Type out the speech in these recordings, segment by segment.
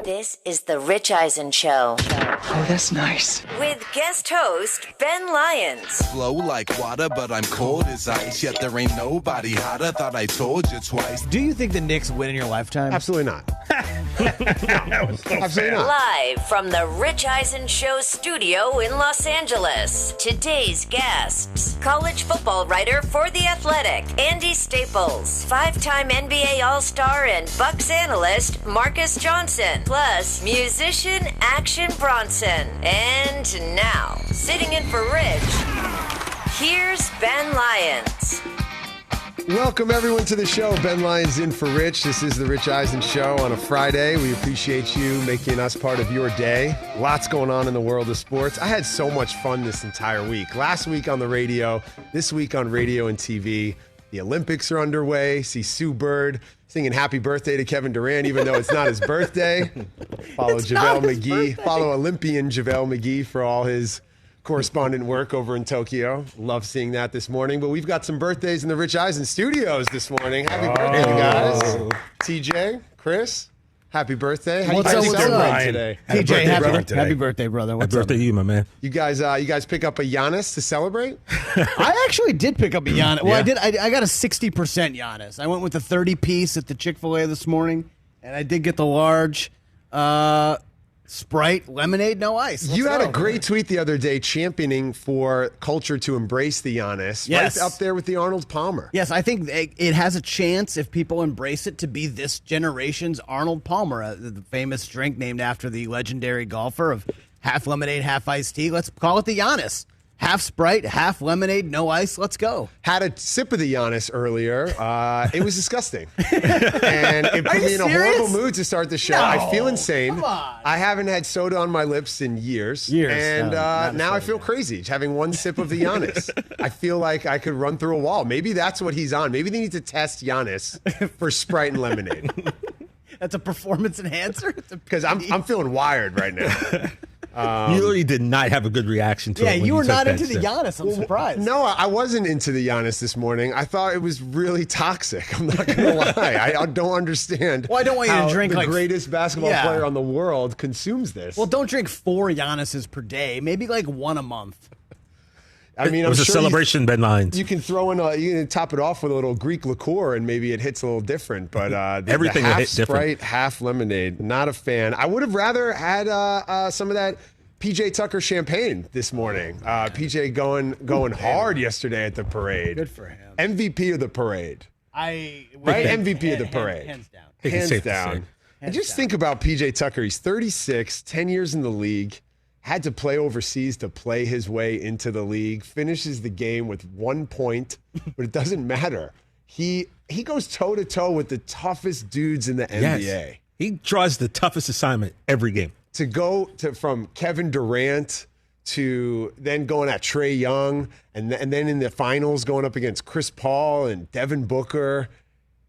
This is the Rich Eisen Show. Oh, that's nice. With guest host, Ben Lyons. Flow like water, but I'm cold as ice. Yet there ain't nobody hotter. Thought I told you twice. Do you think the Knicks win in your lifetime? Absolutely not. Absolutely not. Live from the Rich Eisen Show studio in Los Angeles. Today's guests: college football writer for The Athletic, Andy Staples, five-time NBA All-Star and Bucks analyst, Marcus Johnson, plus musician Action Bronson. And now, sitting in for Rich, here's Ben Lyons. Welcome, everyone, to the show. Ben Lyons in for Rich. This is the Rich Eisen Show on a Friday. We appreciate you making us part of your day. Lots going on in the world of sports. I had so much fun this entire week. Last week on the radio, this week on radio and TV. The Olympics are underway. See Sue Bird singing happy birthday to Kevin Durant, even though it's not his birthday. Follow JaVale McGee. Follow Olympian JaVale McGee for all his correspondent work over in Tokyo. Love seeing that this morning. But we've got some birthdays in the Rich Eisen studios this morning. Happy birthday, guys. TJ, Chris, happy birthday. How What's you up, guys what's celebrating up? today? TJ, happy birthday, birthday, brother. What's Happy birthday up? to you, my man. You guys pick up a Giannis to celebrate? I actually did pick up a Giannis. Well, Yeah. I did. I got a 60% Giannis. I went with the 30-piece at the Chick-fil-A this morning, and I did get the large Sprite, lemonade, no ice. You had a great tweet the other day championing for culture to embrace the Giannis. Yes. Right up there with the Arnold Palmer. Yes, I think it has a chance, if people embrace it, to be this generation's Arnold Palmer, the famous drink named after the legendary golfer of half lemonade, half iced tea. Let's call it the Giannis. Half Sprite, half lemonade, no ice. Let's go. Had a sip of the Giannis earlier. It was disgusting. And it put me in a horrible mood to start the show. No. I feel insane. Come on. I haven't had soda on my lips in years. And now I feel crazy having one sip of the Giannis. I feel like I could run through a wall. Maybe that's what he's on. Maybe they need to test Giannis for Sprite and lemonade. That's a performance enhancer? Because I'm feeling wired right now. You really did not have a good reaction to it. Yeah, when you were took not that into the sip. Giannis. I'm surprised. No, I wasn't into the Giannis this morning. I thought it was really toxic. I'm not going to lie. I don't understand. Well, I don't want you to how drink the like greatest basketball player on the world consumes this. Well, don't drink 4 Giannis's per day. Maybe like 1 a month. I mean, It was a celebration, Ben Lyons. You can throw in you can top it off with a little Greek liqueur, and maybe it hits a little different. But Everything the will half hit different. Sprite, half lemonade. Not a fan. I would have rather had some of that PJ Tucker champagne this morning. PJ going hard yesterday at the parade. Good for him. MVP of the parade. MVP of the parade. Hands down. I think it's Hands safe to down. say. And just think about PJ Tucker. He's 36, 10 years in the league, had to play overseas to play his way into the league, finishes the game with 1 point, but it doesn't matter. He goes toe-to-toe with the toughest dudes in the NBA. Yes. He draws the toughest assignment every game. To go from Kevin Durant to then going at Trae Young and then in the finals going up against Chris Paul and Devin Booker.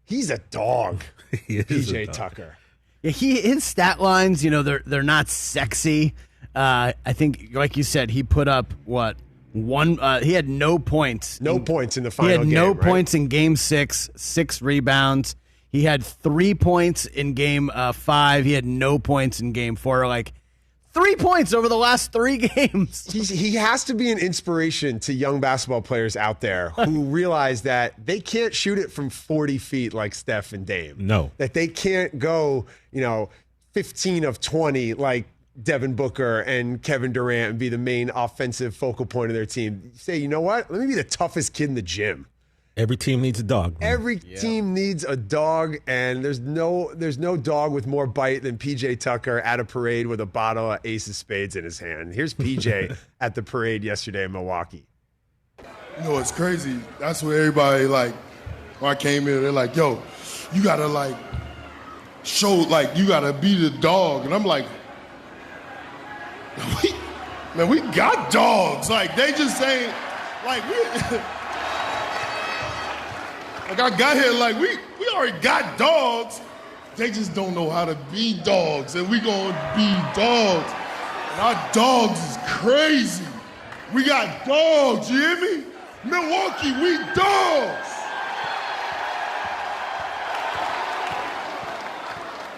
He's a dog, He is a PJ dog. Tucker. Yeah, his stat lines, they're not sexy. I think, like you said, he put up he had no points. No points in the He final had game, no right? points in game 6, 6 rebounds. He had 3 points in game 5. He had no points in game 4. Like 3 points over the last 3 games. He has to be an inspiration to young basketball players out there who realize that they can't shoot it from 40 feet like Steph and Dame. No. That they can't go, 15 of 20 like Devin Booker and Kevin Durant and be the main offensive focal point of their team. You say, you know what? Let me be the toughest kid in the gym. Every team needs a dog. man. Every team needs a dog, and there's no dog with more bite than PJ Tucker at a parade with a bottle of Ace of Spades in his hand. Here's PJ at the parade yesterday in Milwaukee. It's crazy. That's what everybody, when I came in, they're like, yo, you got to, show, you got to be the dog. And I'm like, we got dogs. They just ain't, I got here, we already got dogs. They just don't know how to be dogs, and we gonna be dogs. And our dogs is crazy. We got dogs, you hear me? Milwaukee, we dogs.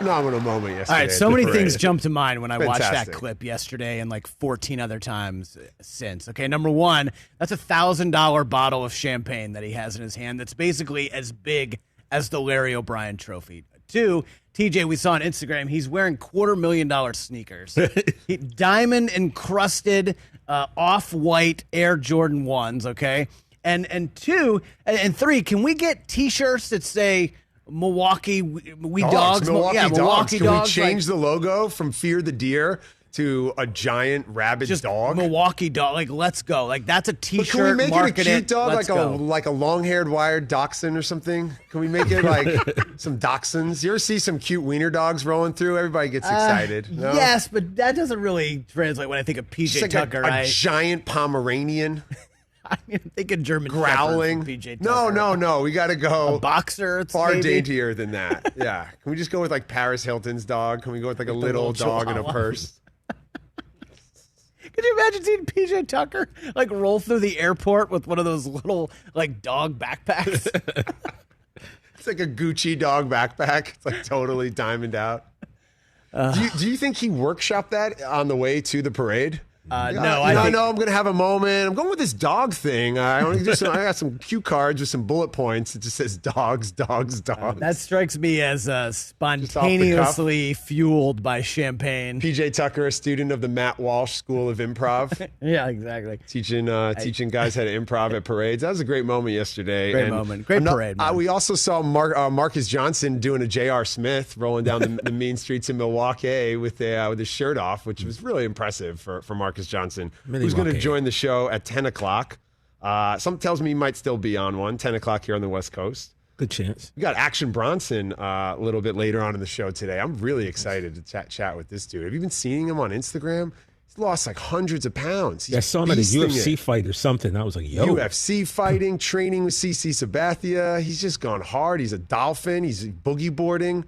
phenomenal moment yesterday. All right, at so the many parade. things jump to mind when I watched that Fantastic. clip yesterday and like 14 other times since. Okay, number one, that's $1,000 bottle of champagne that he has in his hand that's basically as big as the Larry O'Brien trophy. Two, TJ, we saw on Instagram, he's wearing $250,000 sneakers. Diamond encrusted off-white Air Jordan 1s, okay? And two, and three, can we get T-shirts that say Milwaukee Dogs? Milwaukee Yeah, Dogs. Milwaukee Can Dogs. we change the logo from Fear the Deer to a giant rabid just dog? Milwaukee Dog. Like, let's go. Like, that's a But T-shirt. can we make it a market cute dog, let's like go. like a long-haired wired dachshund or something? Can we make it like some dachshunds? You ever see some cute wiener dogs rolling through? Everybody gets excited. No? Yes, but that doesn't really translate when I think of PJ Just like Tucker, a right? giant Pomeranian I mean, I'm thinking German growling. Shepherd from PJ Tucker. No. We got to go A boxer. far maybe? daintier than that. Yeah. Can we just go with like Paris Hilton's dog? Can we go with like a little little dog in a chihuahua. purse? Could you imagine seeing PJ Tucker like roll through the airport with one of those little like dog backpacks? It's like a Gucci dog backpack. It's like totally diamond out. Do you think he workshopped that on the way to the parade? No, I know I'm going to have a moment. I'm going with this dog thing. I got some cue cards with some bullet points. It just says dogs. That strikes me as spontaneously fueled by champagne. PJ Tucker, a student of the Matt Walsh School of Improv, Yeah, exactly. teaching guys how to improv at parades. That was a great moment yesterday. Great moment. Great parade, man. We also saw Marcus Johnson doing a J.R. Smith rolling down the mean streets in Milwaukee with his shirt off, which was really impressive for Marcus Johnson, who's going to join the show at 10 o'clock. Something tells me he might still be on 10 o'clock here on the West Coast. Good chance. We got Action Bronson a little bit later on in the show today. I'm really excited to chat with this dude. Have you been seeing him on Instagram? He's lost like hundreds of pounds. I saw him at a UFC fight or something. I was like, yo. UFC fighting, training with CC Sabathia. He's just gone hard. He's a dolphin. He's boogie boarding.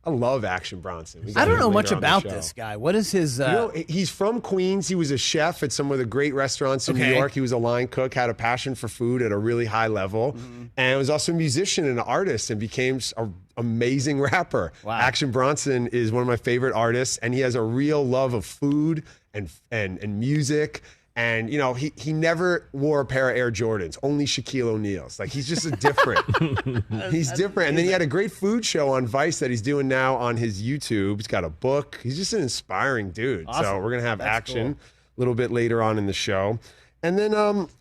I love Action Bronson. I don't know much about this guy. What is his... he's from Queens. He was a chef at some of the great restaurants in New York. He was a line cook, had a passion for food at a really high level, and was also a musician and an artist and became an amazing rapper. Wow. Action Bronson is one of my favorite artists, and he has a real love of food and music. And, he never wore a pair of Air Jordans, only Shaquille O'Neal's. Like, he's just different. He's different. And then he had a great food show on Vice that he's doing now on his YouTube. He's got a book. He's just an inspiring dude. Awesome. So we're going to have That's Action cool. a little bit later on in the show. And then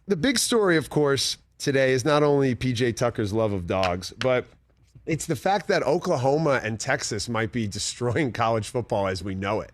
the big story, of course, today is not only PJ Tucker's love of dogs, but it's the fact that Oklahoma and Texas might be destroying college football as we know it.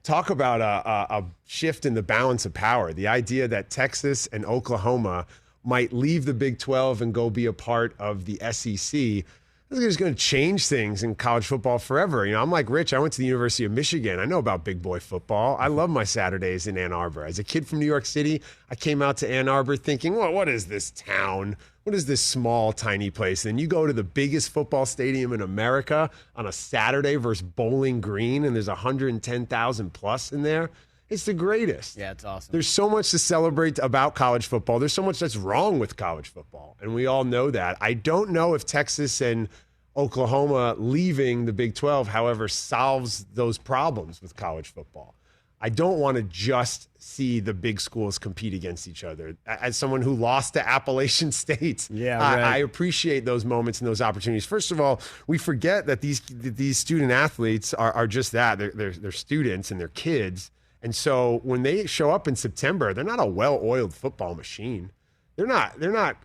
Talk about a shift in the balance of power. The idea that Texas and Oklahoma might leave the Big 12 and go be a part of the SEC. This is going to change things in college football forever. I'm like Rich. I went to the University of Michigan. I know about big boy football. I love my Saturdays in Ann Arbor. As a kid from New York City, I came out to Ann Arbor thinking, well, what is this town? What is this small, tiny place? And you go to the biggest football stadium in America on a Saturday versus Bowling Green, and there's 110,000 plus in there. It's the greatest. Yeah, it's awesome. There's so much to celebrate about college football. There's so much that's wrong with college football, and we all know that. I don't know if Texas and Oklahoma leaving the Big 12, however, solves those problems with college football. I don't want to just see the big schools compete against each other. As someone who lost to Appalachian State, I appreciate those moments and those opportunities. First of all, we forget that these student athletes are just that. They're students and they're kids. And so when they show up in September, they're not a well-oiled football machine. They're not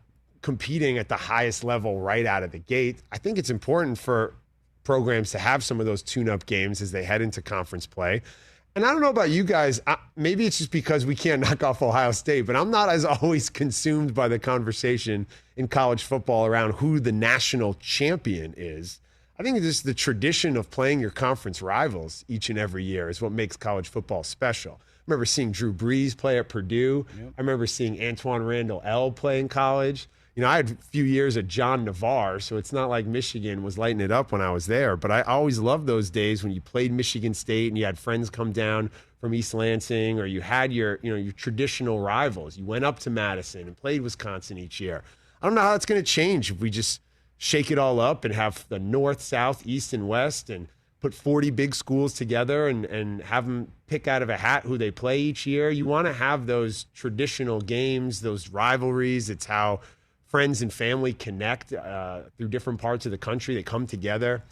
competing at the highest level right out of the gate. I think it's important for programs to have some of those tune-up games as they head into conference play. And I don't know about you guys, maybe it's just because we can't knock off Ohio State, but I'm not as always consumed by the conversation in college football around who the national champion is. I think just the tradition of playing your conference rivals each and every year is what makes college football special. I remember seeing Drew Brees play at Purdue. Yep. I remember seeing Antoine Randall L play in college. I had a few years at John Navarre, so it's not like Michigan was lighting it up when I was there. But I always loved those days when you played Michigan State and you had friends come down from East Lansing, or you had your traditional rivals. You went up to Madison and played Wisconsin each year. I don't know how that's going to change if we just shake it all up and have the North, South, East, and West and put 40 big schools together and have them pick out of a hat who they play each year. You want to have those traditional games, those rivalries. It's how friends and family connect through different parts of the country. They come together.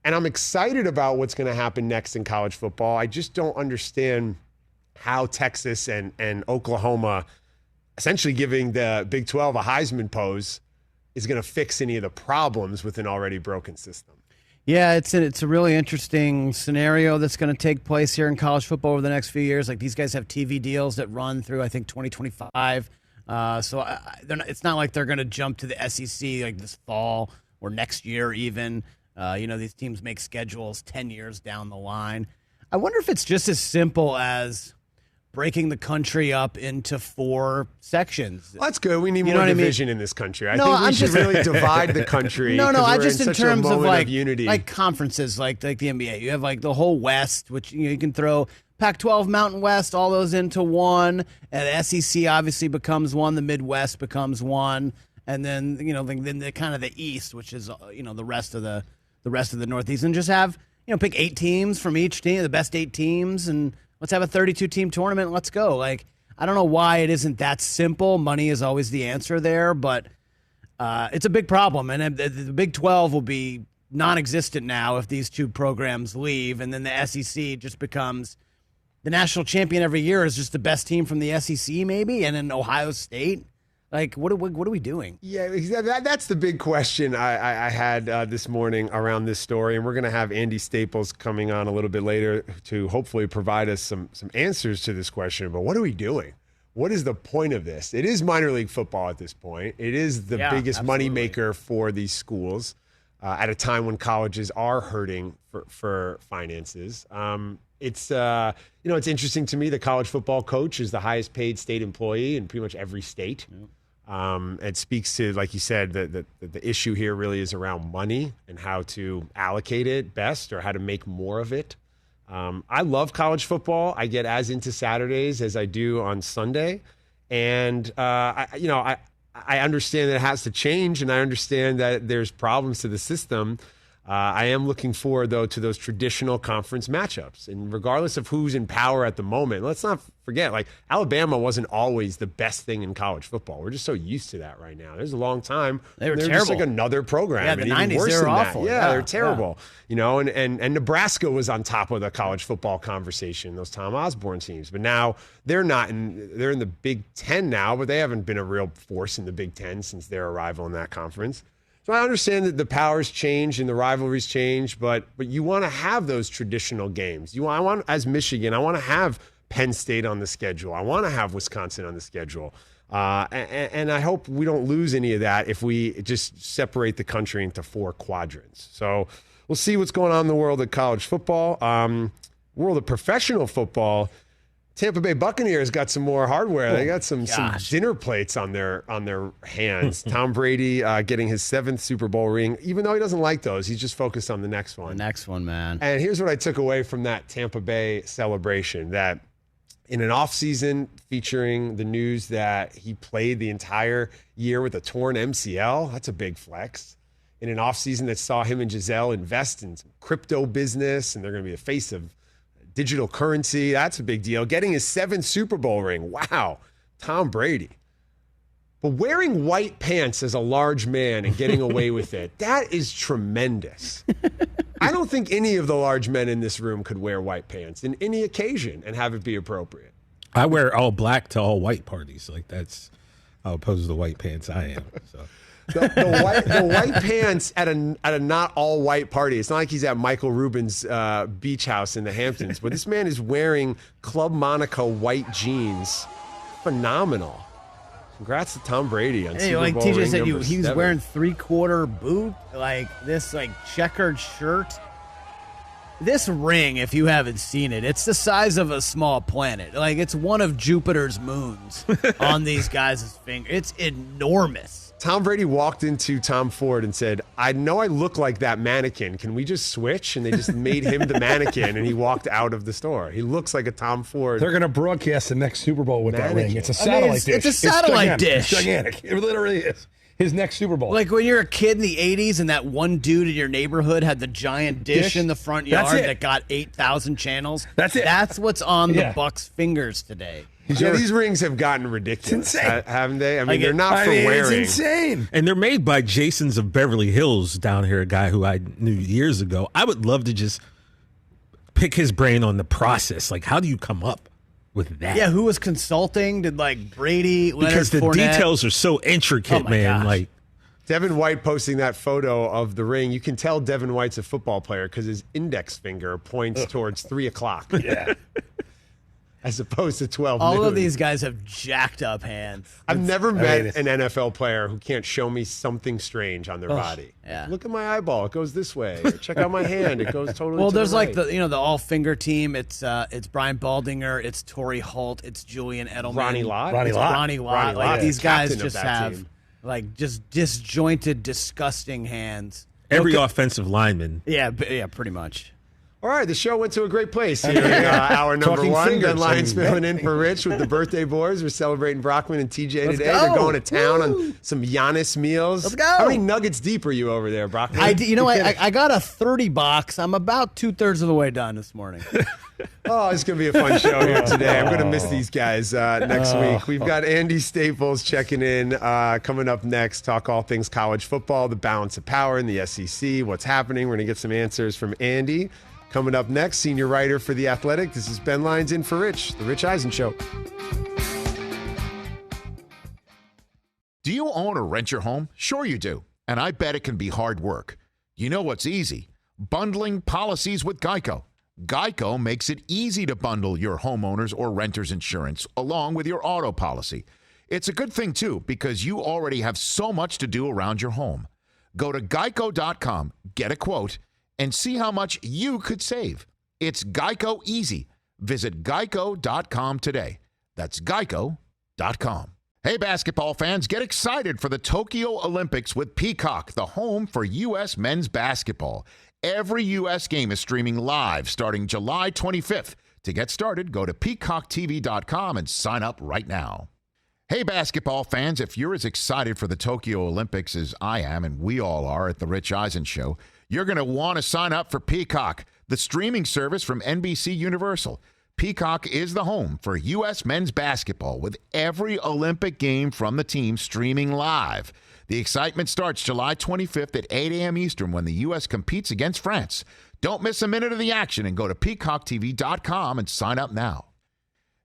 And I'm excited about what's going to happen next in college football. I just don't understand how Texas and Oklahoma, essentially giving the Big 12 a Heisman pose, is going to fix any of the problems with an already broken system. Yeah, it's a really interesting scenario that's going to take place here in college football over the next few years. Like, these guys have TV deals that run through, I think, 2025. It's not like they're going to jump to the SEC like this fall or next year even. These teams make schedules 10 years down the line. I wonder if it's just as simple as breaking the country up into 4 sections. Well, that's good. We need more division in this country. I think we should really divide the country. I just in terms of unity. Like conferences, like the NBA. You have like the whole West, which you can throw Pac-12, Mountain West, all those into one, and the SEC obviously becomes one. The Midwest becomes one, and then then the kind of the East, which is the rest of the Northeast, and just have pick 8 teams from each team, the best 8 teams, and let's have a 32-team tournament. Let's go. Like, I don't know why it isn't that simple. Money is always the answer there, but it's a big problem. And the Big 12 will be non-existent now if these 2 programs leave, and then the SEC just becomes the national champion every year is just the best team from the SEC maybe, and then Ohio State. Like, what are we doing? Yeah, that's the big question I had this morning around this story, and we're going to have Andy Staples coming on a little bit later to hopefully provide us some answers to this question. But what are we doing? What is the point of this? It is minor league football at this point. It is the biggest moneymaker for these schools at a time when colleges are hurting for finances. It's interesting to me. The college football coach is the highest paid state employee in pretty much every state. Yeah. It speaks to, like you said, the issue here really is around money and how to allocate it best or how to make more of it. I love college football. I get as into Saturdays as I do on Sunday. And, I understand that it has to change, and I understand that there's problems to the system. I am looking forward, though, to those traditional conference matchups. And regardless of who's in power at the moment, let's not forget, like, Alabama wasn't always the best thing in college football. We're just so used to that right now. There's a long time. They were terrible. just like another program. Yeah, the and 90s, worse they were than awful. That. Yeah, they're terrible. Yeah. And Nebraska was on top of the college football conversation, those Tom Osborne teams. But now they're in the Big Ten now, but they haven't been a real force in the Big Ten since their arrival in that conference. So I understand that the powers change and the rivalries change, but you want to have those traditional games. As Michigan, I want to have Penn State on the schedule. I want to have Wisconsin on the schedule. And I hope we don't lose any of that if we just separate the country into 4 quadrants. So we'll see what's going on in the world of college football. World of professional football, Tampa Bay Buccaneers got some more hardware. They got some dinner plates on their hands. Tom Brady getting his 7th Super Bowl ring, even though he doesn't like those. He's just focused on the next one. The next one, man. And here's what I took away from that Tampa Bay celebration, that in an offseason featuring the news that he played the entire year with a torn MCL, that's a big flex. In an offseason that saw him and Giselle invest in some crypto business, and they're going to be the face of digital currency. That's a big deal. Getting his 7th Super Bowl ring. Wow. Tom Brady. But wearing white pants as a large man and getting away with it, that is tremendous. I don't think any of the large men in this room could wear white pants in any occasion and have it be appropriate. I wear all black to all white parties. Like, that's how opposed to the white pants I am. So. The white pants at a not all white party. It's not like he's at Michael Rubin's beach house in the Hamptons, but this man is wearing Club Monaco white jeans. Phenomenal. Congrats to Tom Brady on Super Bowl like ring TJ said, number he was 7. wearing 3/4 boot, like this, like checkered shirt. This ring, if you haven't seen it, it's the size of a small planet. Like, it's one of Jupiter's moons on these guys' finger. It's enormous. Tom Brady walked into Tom Ford and said, I know I look like that mannequin. Can we just switch? And they just made him the mannequin, and he walked out of the store. He looks like a Tom Ford. They're going to broadcast the next Super Bowl with that ring. It's a satellite dish. It's a satellite dish. It's gigantic. It literally is. his next Super Bowl. Like when you're a kid in the 80s and that one dude in your neighborhood had the giant dish in the front yard that got 8,000 channels. That's it. That's what's on the Bucks' fingers today. Yeah, these rings have gotten ridiculous, haven't they? I mean, they're not for wearing. It's insane. And they're made by Jason's of Beverly Hills down here, a guy who I knew years ago. I would love to just pick his brain on the process. Like, how do you come up with that? Yeah, who was consulting? Did like Brady, Leonard because the Fournette? details are so intricate, man. Gosh. Like Devin White posting that photo of the ring. You can tell Devin White's a football player because his index finger points towards 3 o'clock. Yeah. As opposed to 12 All noon. of these guys have jacked up hands. I've never met an NFL player who can't show me something strange on their body. Yeah. Look at my eyeball; it goes this way. Or check out my hand; it goes totally. Well, to there's the right. like the all finger team. It's Brian Baldinger, it's Torrey Holt, it's Julian Edelman, Ronnie Lott. Ronnie It's Lott. Ronnie Lott. Like Lott, these guys captain of just that have team. like just disjointed, disgusting hands. every offensive lineman. Yeah, pretty much. All right, the show went to a great place here in hour number Talking 1. fingers, Ben Lyons I mean. filling in for Rich with the birthday boys. We're celebrating Brockman and TJ Let's today. go. They're going to town on some Giannis meals. Let's go. How many nuggets deep are you over there, Brockman? I got a 30 box. I'm about 2/3 of the way done this morning. Oh, it's going to be a fun show here today. I'm going to miss these guys next week. We've got Andy Staples checking in coming up next. Talk all things college football, the balance of power in the SEC, what's happening. We're going to get some answers from Andy. Coming up next, senior writer for The Athletic. This is Ben Lyons in for Rich, The Rich Eisen Show. Do you own or rent your home? Sure you do. And I bet it can be hard work. You know what's easy? Bundling policies with Geico. Geico makes it easy to bundle your homeowners or renters insurance along with your auto policy. It's a good thing, too, because you already have so much to do around your home. Go to geico.com, get a quote, and see how much you could save. It's Geico easy. Visit geico.com today. That's geico.com. Hey, basketball fans, get excited for the Tokyo Olympics with Peacock, the home for U.S. men's basketball. Every U.S. game is streaming live starting July 25th. To get started, go to peacocktv.com and sign up right now. Hey, basketball fans, if you're as excited for the Tokyo Olympics as I am, and we all are at The Rich Eisen Show, you're going to want to sign up for Peacock, the streaming service from NBC Universal. Peacock is the home for U.S. men's basketball with every Olympic game from the team streaming live. The excitement starts July 25th at 8 a.m. Eastern when the U.S. competes against France. Don't miss a minute of the action and go to peacocktv.com and sign up now.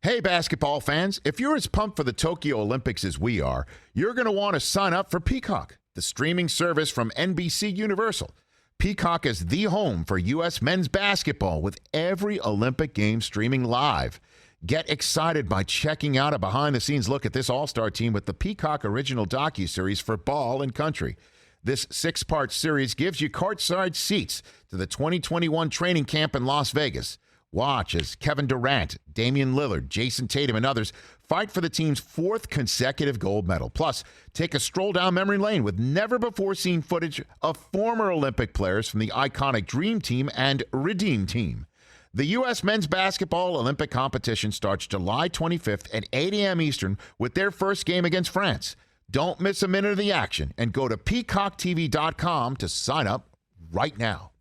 Hey, basketball fans, if you're as pumped for the Tokyo Olympics as we are, you're going to want to sign up for Peacock, the streaming service from NBC Universal. Peacock is the home for U.S. men's basketball with every Olympic game streaming live. Get excited by checking out a behind-the-scenes look at this all-star team with the Peacock original docuseries for Ball and Country. This 6-part series gives you courtside seats to the 2021 training camp in Las Vegas. Watch as Kevin Durant, Damian Lillard, Jason Tatum, and others fight for the team's 4th consecutive gold medal. Plus, take a stroll down memory lane with never-before-seen footage of former Olympic players from the iconic Dream Team and Redeem Team. The U.S. men's basketball Olympic competition starts July 25th at 8 a.m. Eastern with their first game against France. Don't miss a minute of the action and go to peacocktv.com to sign up right now.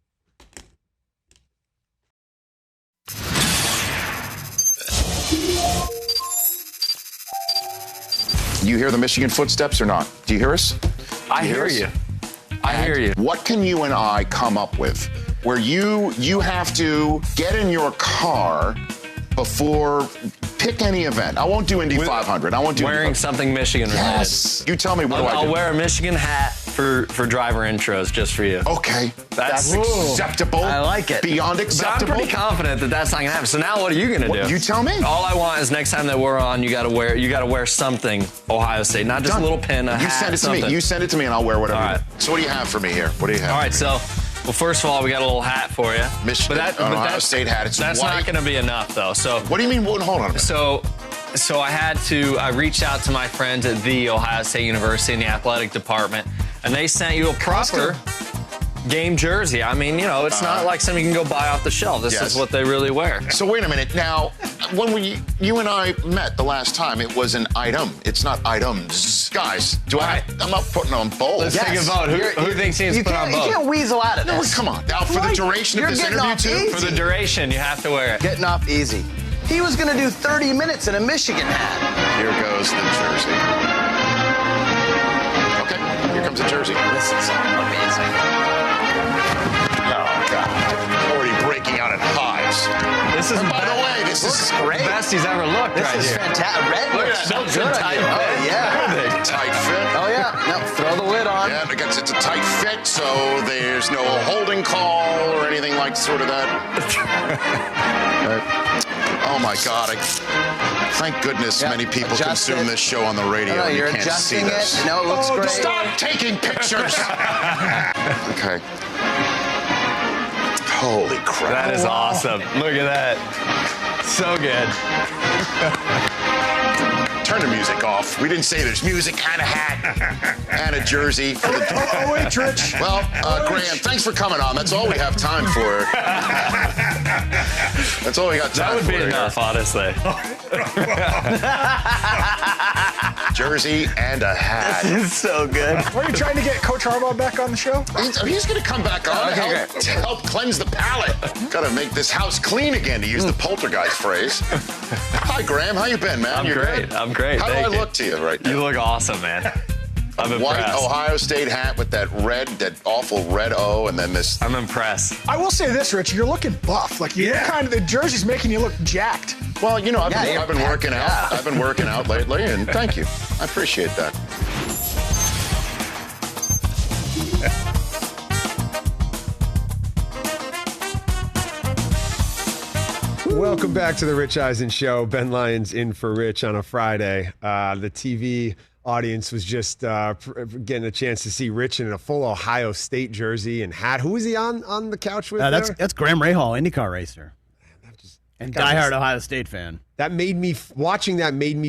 You hear the Michigan footsteps or not? Do you hear us? I hear you. I hear you. What can you and I come up with where you have to get in your car before pick any event? I won't do Indy 500. I won't do wearing something Michigan related. Yes. You tell me what do I do? I'll wear a Michigan hat for driver intros just for you. Okay. That's acceptable. I like it. Beyond acceptable. But I'm pretty confident that that's not gonna happen. So now what are you gonna do? You tell me. All I want is next time that we're on, you gotta wear something Ohio State, not just a little pin, a hat. You send it to me. You send it to me, and I'll wear whatever. All right. So what do you have for me here? What do you have? All right. So, well, first of all, we got a little hat for you. Michigan, Ohio State hat. It's that's white. not gonna be enough though. So what do you mean? Hold on a minute. So I reached out to my friends at The Ohio State University in the athletic department, and they sent you a proper. game jersey. I mean, it's not like something you can go buy off the shelf. This is what they really wear. So wait a minute. Now, when you and I met the last time, it was an item. It's not items. Guys, I'm not putting on both. Let's take a vote. Who thinks he needs to put on both? You can't weasel out of this. No, come on. Now, for the duration of this interview, too? For the duration, you have to wear it. Getting off easy. He was going to do 30 minutes in a Michigan hat. Here goes the jersey. Okay, here comes the jersey. This is amazing. Oh, God. Already breaking out in hives. This is, by the way, this is great. The best he's ever looked This right is here. fantastic. Red Look looks at that. so good. Tight fit. Oh, yeah. tight fit. Oh, yeah. No, throw the lid on. Yeah, because it's a tight fit, so there's no holding call or anything like sort of that. Oh, my God. Thank goodness many people consume this show on the radio. No, you're you can't see adjusting this. it. No, it looks great. Stop taking pictures. Okay. Holy crap. That is awesome. Look at that. So good. Turn the music off. We didn't say there's music and a hat and a jersey. For the... wait, Rich. Well, Graham, thanks for coming on. That's all we have time for. That's all we got time for. That would be enough, honestly. Jersey and a hat. This is so good. Are you trying to get Coach Harbaugh back on the show? He's going to come back on to help cleanse the palate. Got to make this house clean again, to use the poltergeist phrase. Hi, Graham. How you been, man? I'm great. Good? I'm great. How Thank do I you. look to you right now? You look awesome, man. I'm impressed. White Ohio State hat with that awful red O, and then this. I'm impressed. I will say this, Rich. You're looking buff. Like you're the jersey's making you look jacked. Well, I've been working out. I've been working out lately, and thank you. I appreciate that. Welcome back to the Rich Eisen Show. Ben Lyons in for Rich on a Friday. The TV audience was just getting a chance to see Rich in a full Ohio State jersey and hat. Who was he on the couch with? That's Graham Rahal, IndyCar racer. And diehard Ohio State fan. That made me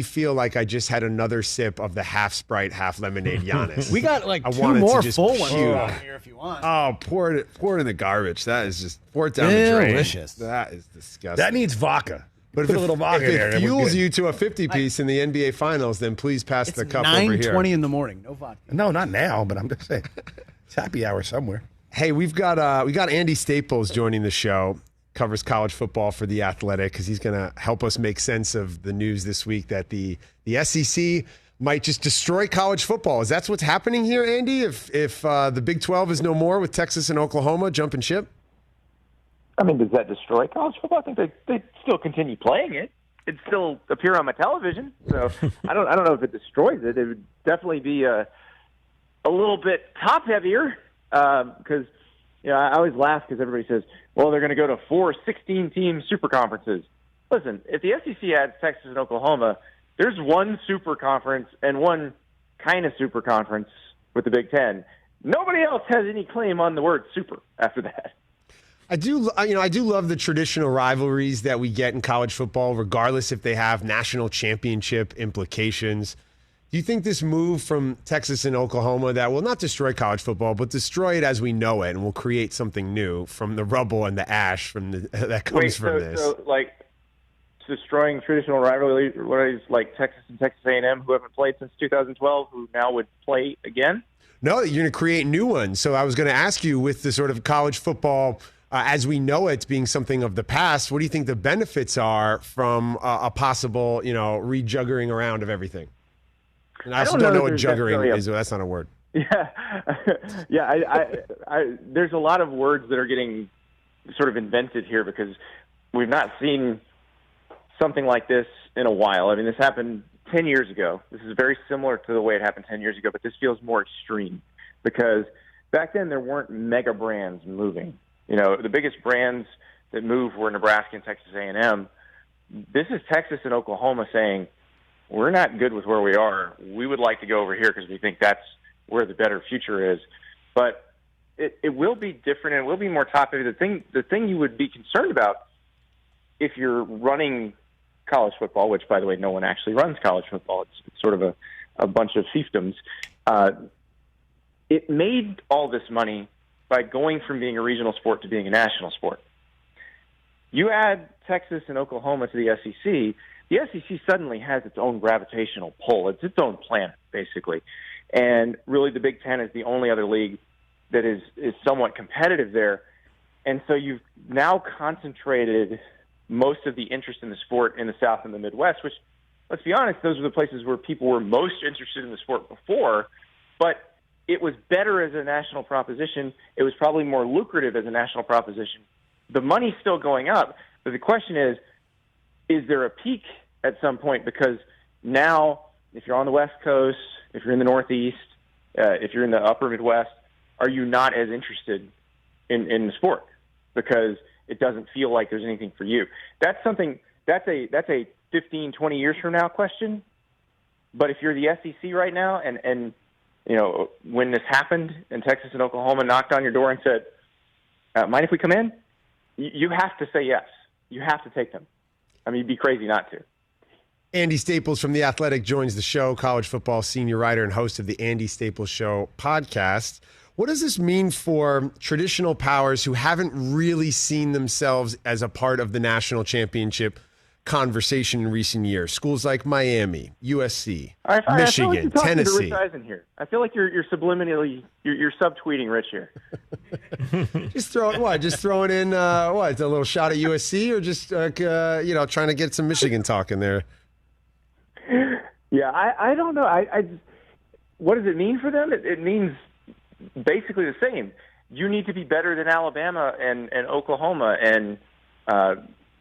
feel like I just had another sip of the half Sprite, half lemonade Giannis. We got two more full ones puke. here if you want. Oh, pour it in the garbage. That is just pour it down the drain. Delicious. That is disgusting. That needs vodka. But Put a little vodka if in there. it fuels you to a 50-piece in the NBA Finals, then please pass the cup over here. 9:20 in the morning. No vodka. No, not now, but I'm just saying. It's happy hour somewhere. Hey, we got Andy Staples joining the show. Covers college football for The Athletic because he's going to help us make sense of the news this week that the SEC might just destroy college football. Is that what's happening here, Andy? If the Big 12 is no more with Texas and Oklahoma jumping ship? I mean, does that destroy college football? I think they still continue playing it. It'd still appear on my television. So I don't know if it destroys it. It would definitely be a little bit top heavier because I always laugh because everybody says, well, they're going to go to 4 16-team super conferences. Listen, if the SEC adds Texas and Oklahoma, there's one super conference and one kind of super conference with the Big Ten. Nobody else has any claim on the word super after that. I do love the traditional rivalries that we get in college football, regardless if they have national championship implications. Do you think this move from Texas and Oklahoma that will not destroy college football, but destroy it as we know it and will create something new from the rubble and the ash that comes from this? So, like, destroying traditional rivalries like Texas and Texas A&M, who haven't played since 2012, who now would play again? No, you're going to create new ones. So I was going to ask you, with the sort of college football as we know it being something of the past, what do you think the benefits are from a possible, rejuggering around of everything? And I also don't know what juggering is. That's not a word. Yeah. There's a lot of words that are getting sort of invented here because we've not seen something like this in a while. I mean, this happened 10 years ago. This is very similar to the way it happened 10 years ago, but this feels more extreme because back then there weren't mega brands moving. The biggest brands that moved were Nebraska and Texas A&M. This is Texas and Oklahoma saying, we're not good with where we are. We would like to go over here because we think that's where the better future is. But it will be different and it will be more top-heavy. The thing you would be concerned about if you're running college football, which, by the way, no one actually runs college football. It's sort of a bunch of fiefdoms. It made all this money by going from being a regional sport to being a national sport. You add Texas and Oklahoma to the SEC suddenly has its own gravitational pull. It's its own planet, basically. And really the Big Ten is the only other league that is somewhat competitive there. And so you've now concentrated most of the interest in the sport in the South and the Midwest, which, let's be honest, those are the places where people were most interested in the sport before. But it was better as a national proposition. It was probably more lucrative as a national proposition. The money's still going up, but the question is there a peak at some point? Because now, if you're on the West Coast, if you're in the Northeast, if you're in the upper Midwest, are you not as interested in the sport? Because it doesn't feel like there's anything for you. That's a 15, 20 years from now question. But if you're the SEC right now and you know, when this happened and Texas and Oklahoma knocked on your door and said, mind if we come in? You have to say yes. You have to take them. I mean, you'd be crazy not to. Andy Staples from The Athletic joins the show, college football senior writer and host of the Andy Staples Show podcast. What does this mean for traditional powers who haven't really seen themselves as a part of the national championship conversation in recent years? Schools like Miami, USC, Michigan, Tennessee. I feel like you're subliminally you're subtweeting Rich here. Just throwing in a little shot at USC, or just trying to get some Michigan talk in there. Yeah, I don't know. I just, what does it mean for them? It means basically the same. You need to be better than Alabama and Oklahoma and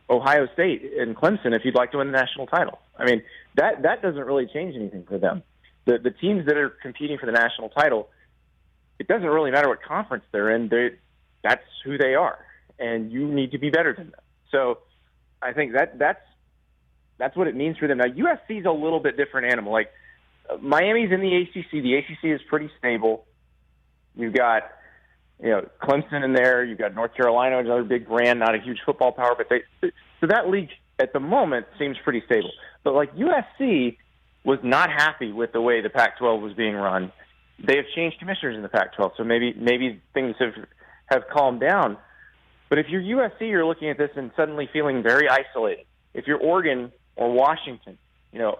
Ohio State and Clemson if you'd like to win the national title. I mean, that doesn't really change anything for them. The teams that are competing for the national title, it doesn't really matter what conference they're in. That's who they are, and you need to be better than them. So I think that's what it means for them. Now, USC is a little bit different animal. Like, Miami's in the ACC. The ACC is pretty stable. You've got, Clemson in there. You've got North Carolina, another big brand, not a huge football power, but so that league at the moment seems pretty stable. But like USC was not happy with the way the Pac-12 was being run. They have changed commissioners in the Pac-12, so maybe things have calmed down. But if you're USC, you're looking at this and suddenly feeling very isolated. If you're Oregon or Washington,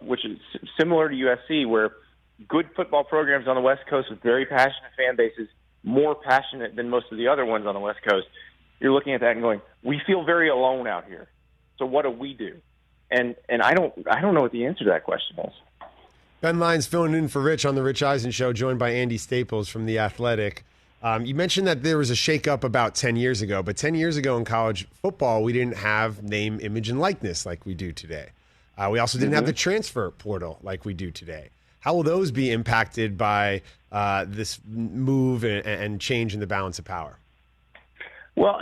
which is similar to USC, where good football programs on the West Coast with very passionate fan bases, more passionate than most of the other ones on the West Coast, you're looking at that and going, we feel very alone out here. So what do we do? And I don't know what the answer to that question is. Ben Lyons filling in for Rich on the Rich Eisen Show, joined by Andy Staples from The Athletic. You mentioned that there was a shakeup about 10 years ago, but 10 years ago in college football, we didn't have name, image, and likeness like we do today. We also didn't have the transfer portal like we do today. How will those be impacted by this move and change in the balance of power? Well,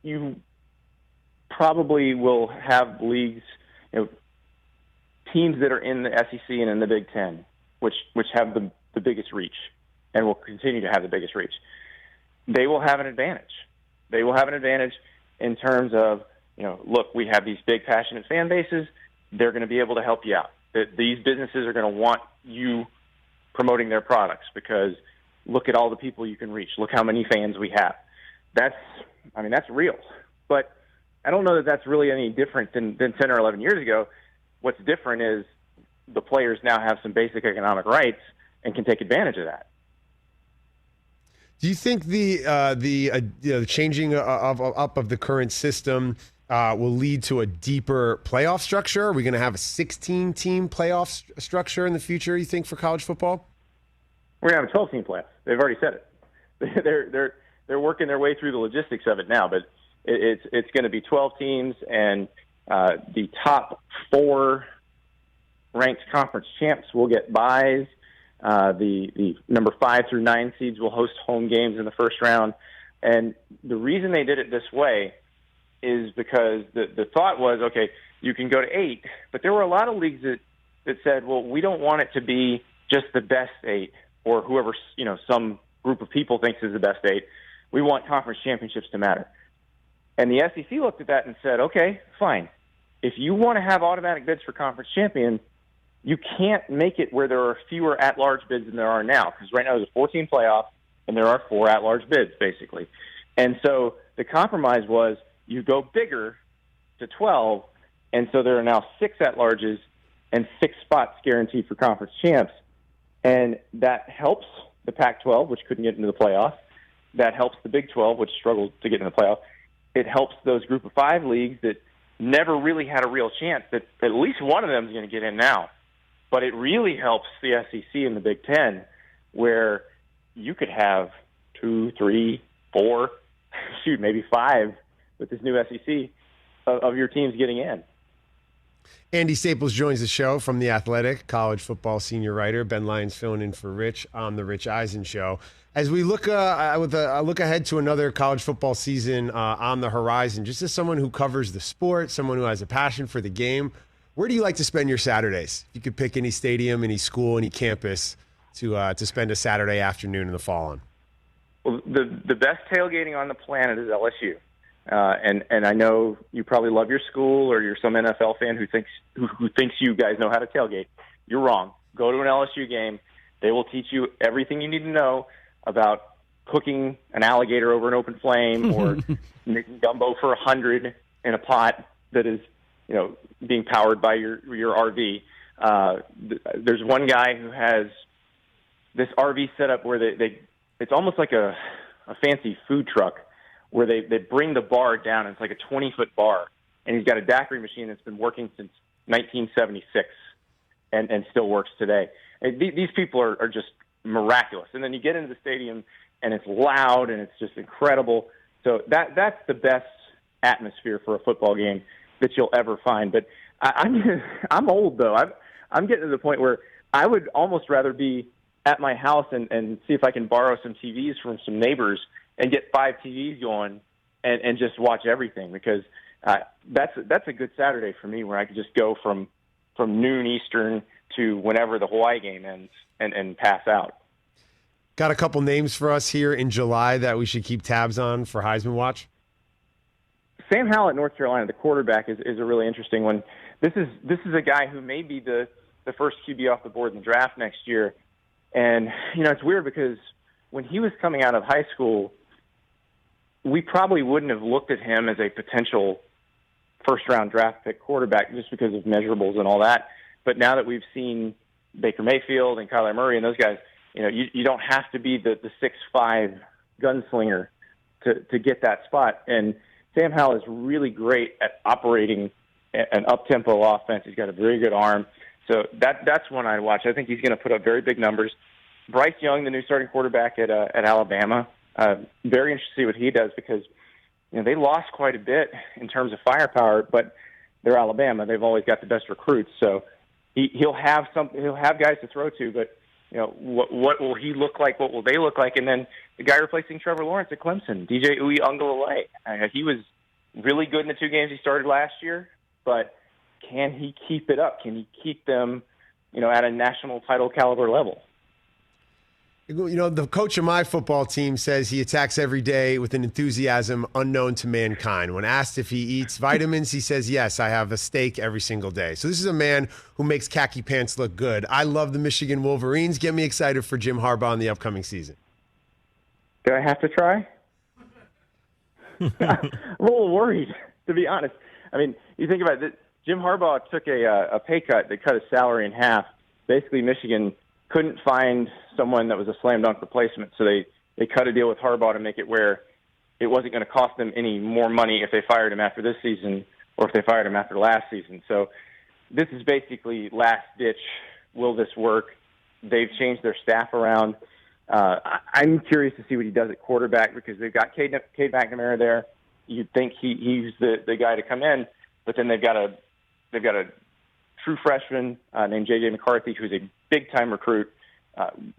you probably will have leagues, teams that are in the SEC and in the Big Ten, which have the biggest reach and will continue to have the biggest reach. They will have an advantage. They will have an advantage in terms of, look, we have these big passionate fan bases. They're going to be able to help you out. These businesses are going to want you promoting their products because look at all the people you can reach. Look how many fans we have. That's real. But I don't know that that's really any different than 10 or 11 years ago. What's different is the players now have some basic economic rights and can take advantage of that. Do you think the changing of the current system will lead to a deeper playoff structure? Are we going to have a 16-team playoff structure in the future, you think, for college football? We're going to have a 12-team playoff. They've already said it. They're working their way through the logistics of it now, but it's going to be 12 teams, and the top 4 ranked conference champs will get byes. The number 5 through 9 seeds will host home games in the first round. And the reason they did it this way is because the thought was, okay, you can go to 8, but there were a lot of leagues that said, well, we don't want it to be just the best 8 or whoever, some group of people thinks is the best 8. We want conference championships to matter. And the SEC looked at that and said, okay, fine. If you want to have automatic bids for conference champion, you can't make it where there are fewer at-large bids than there are now, because right now there's a 14 playoff, and there are 4 at-large bids, basically. And so the compromise was you go bigger to 12, and so there are now 6 at-larges and 6 spots guaranteed for conference champs. And that helps the Pac-12, which couldn't get into the playoff. That helps the Big 12, which struggled to get into the playoff. It helps those Group of 5 leagues that never really had a real chance, that at least one of them is going to get in now. But it really helps the SEC and the Big 10, where you could have 2, 3, 4, maybe 5 with this new SEC of your teams getting in. Andy Staples joins the show from The Athletic, college football senior writer. Ben Lyons filling in for Rich on The Rich Eisen Show. As we look with a look ahead to another college football season on the horizon, just as someone who covers the sport, someone who has a passion for the game, where do you like to spend your Saturdays? If you could pick any stadium, any school, any campus to spend a Saturday afternoon in the fall on. Well, the best tailgating on the planet is LSU. And I know you probably love your school, or you're some NFL fan who thinks you guys know how to tailgate. You're wrong. Go to an LSU game. They will teach you everything you need to know about cooking an alligator over an open flame, or making gumbo for 100 in a pot that is, being powered by your RV. There's one guy who has this RV set up where it's almost like a fancy food truck, where they bring the bar down. It's like a 20-foot bar, and he's got a daiquiri machine that's been working since 1976 and still works today. And these people are just miraculous. And then you get into the stadium, and it's loud, and it's just incredible. So that's the best atmosphere for a football game that you'll ever find. But I'm old, though. I'm getting to the point where I would almost rather be at my house and see if I can borrow some TVs from some neighbors and get 5 TVs going and just watch everything, because that's a good Saturday for me, where I could just go from noon Eastern to whenever the Hawaii game ends and pass out. Got a couple names for us here in July that we should keep tabs on for Heisman Watch? Sam Howell at North Carolina, the quarterback, is a really interesting one. This is a guy who may be the first QB off the board in the draft next year. And, it's weird because when he was coming out of high school, we probably wouldn't have looked at him as a potential first-round draft pick quarterback just because of measurables and all that. But now that we've seen Baker Mayfield and Kyler Murray and those guys, you don't have to be the 6'5" gunslinger to get that spot. And Sam Howell is really great at operating an up-tempo offense. He's got a very good arm. So that's one I'd watch. I think he's going to put up very big numbers. Bryce Young, the new starting quarterback at Alabama, very interested to see what he does, because they lost quite a bit in terms of firepower, but they're Alabama. They've always got the best recruits, so he'll have guys to throw to. But what will he look like? What will they look like? And then the guy replacing Trevor Lawrence at Clemson, DJ Uiagalelei. He was really good in the 2 games he started last year, but can he keep it up? Can he keep them, at a national title caliber level? The coach of my football team says he attacks every day with an enthusiasm unknown to mankind. When asked if he eats vitamins, he says, yes, I have a steak every single day. So this is a man who makes khaki pants look good. I love the Michigan Wolverines. Get me excited for Jim Harbaugh in the upcoming season. Do I have to try? I'm a little worried, to be honest. I mean, you think about it. Jim Harbaugh took a pay cut that cut his salary in half. Basically, Michigan couldn't find someone that was a slam dunk replacement, so they cut a deal with Harbaugh to make it where it wasn't going to cost them any more money if they fired him after this season or if they fired him after last season. So this is basically last ditch. Will this work? They've changed their staff around. I'm curious to see what he does at quarterback, because they've got Cade McNamara there. You'd think he's the guy to come in, but then they've got a true freshman named J.J. McCarthy, who's a big-time recruit.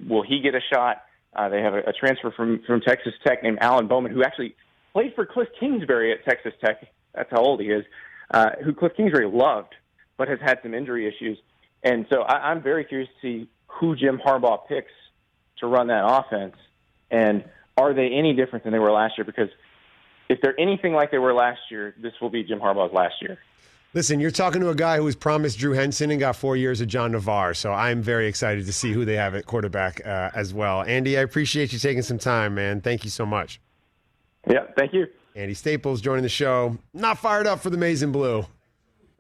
Will he get a shot? They have a transfer from Texas Tech named Alan Bowman, who actually played for Cliff Kingsbury at Texas Tech. That's how old he is, who Cliff Kingsbury loved, but has had some injury issues. And so I'm very curious to see who Jim Harbaugh picks to run that offense. And are they any different than they were last year? Because if they're anything like they were last year, this will be Jim Harbaugh's last year. Listen, you're talking to a guy who was promised Drew Henson and got 4 years of John Navarre, so I'm very excited to see who they have at quarterback as well. Andy, I appreciate you taking some time, man. Thank you so much. Yeah, thank you. Andy Staples joining the show. Not fired up for the Maize and Blue.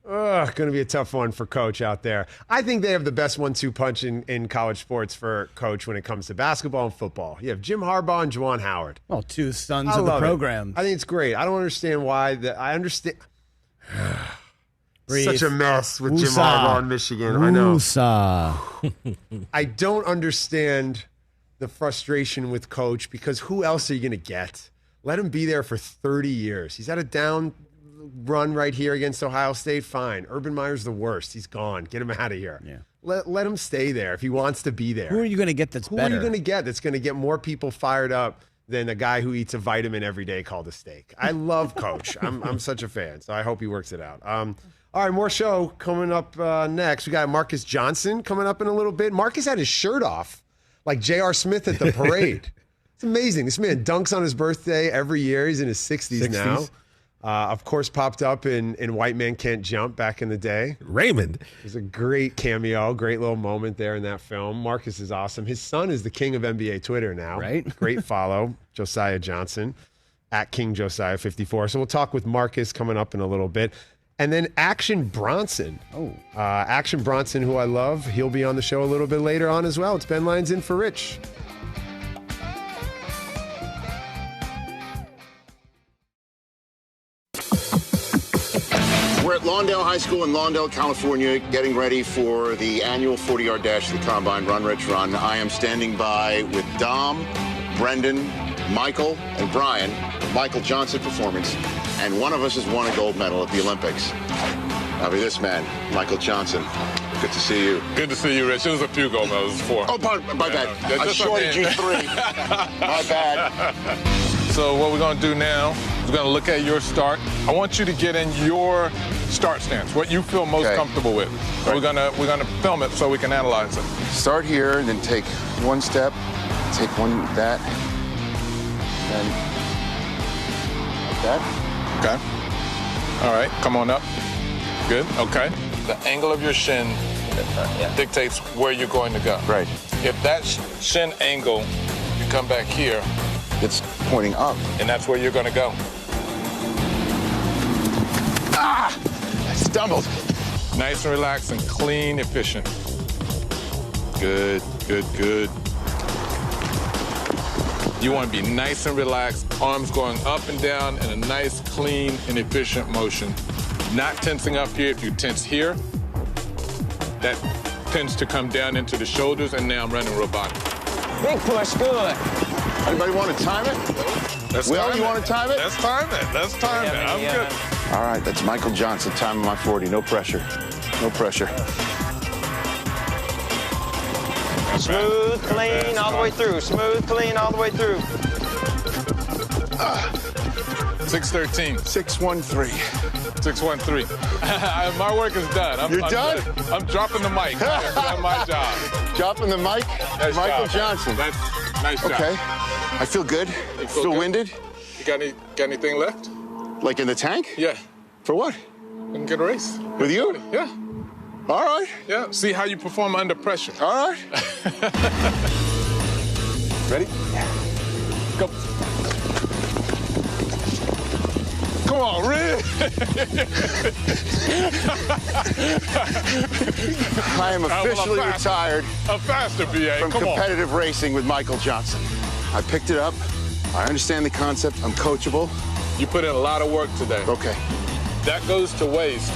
Going to be a tough one for Coach out there. I think they have the best 1-2 punch in college sports for Coach when it comes to basketball and football. You have Jim Harbaugh and Juwan Howard. Well, two sons of the program. I think it's great. I don't understand why. I understand. Breathe. Such a mess with Jim Woosah. Harbaugh in Michigan. I know. Woosah. I don't understand the frustration with Coach because who else are you going to get? Let him be there for 30 years. He's had a down run right here against Ohio State. Fine. Urban Meyer's the worst. He's gone. Get him out of here. Yeah. Let him stay there if he wants to be there. Who are you going to get that's Who better? are you going to get that's going to get more people fired up than a guy who eats a vitamin every day called a steak? I love Coach. I'm such a fan, so I hope he works it out. All right, more show coming up next. We got Marcus Johnson coming up in a little bit. Marcus had his shirt off like J.R. Smith at the parade. It's amazing. This man dunks on his birthday every year. He's in his 60s now. Of course, popped up in White Man Can't Jump back in the day. Raymond. It was a great cameo, great little moment there in that film. Marcus is awesome. His son is the king of NBA Twitter now. Right. Great follow, Josiah Johnson, at King Josiah 54. So we'll talk with Marcus coming up in a little bit. And then Action Bronson. Action Bronson, who I love. He'll be on the show a little bit later on as well. It's Ben Lyons in for Rich. We're at Lawndale High School in Lawndale, California, getting ready for the annual 40-yard dash to the Combine Run, Rich, Run. I am standing by with Dom, Brendan, Michael, and Brian, Michael Johnson Performance, and one of us has won a gold medal at the Olympics. I'll be this man, Michael Johnson. Good to see you. Good to see you, Rich. It was a few gold medals, 4. Oh, my bad. I shorted you 3. My bad. So what we're going to do now is we're going to look at your start. I want you to get in your start stance, what you feel most comfortable with. Right. We're going to film it so we can analyze it. Start here and then take one step, take one that, then like that. Okay. All right, come on up. Good, okay. The angle of your shin dictates where you're going to go. Right. If that shin angle, you come back here. It's pointing up. And that's where you're going to go. Ah! I stumbled. Nice and relaxed and clean, efficient. Good, good, good. You want to be nice and relaxed, arms going up and down in a nice, clean, and efficient motion. Not tensing up here. If you tense here, that tends to come down into the shoulders, and now I'm running robotic. Big push, good. Anybody want to time it? Will, you want to time it? Let's time it. Let's time it. I'm good. All right, that's Michael Johnson, time of my 40. No pressure. No pressure. Smooth, clean, all the way through. Smooth, clean, all the way through. 613. 613. 613. My work is done. You're done? I'm dropping the mic. I've done my job. Dropping the mic? Nice Michael job, Johnson. Nice job. Okay. I feel good. Feel good? winded. You got anything left? Like in the tank? Yeah. For what? We can get a race. With you? Yeah. All right. Yeah. See how you perform under pressure. All right. Ready? Go. Come on, Rick. I am officially retired faster, BA. from competitive racing with Michael Johnson. I picked it up. I understand the concept. I'm coachable. You put in a lot of work today. Okay. That goes to waste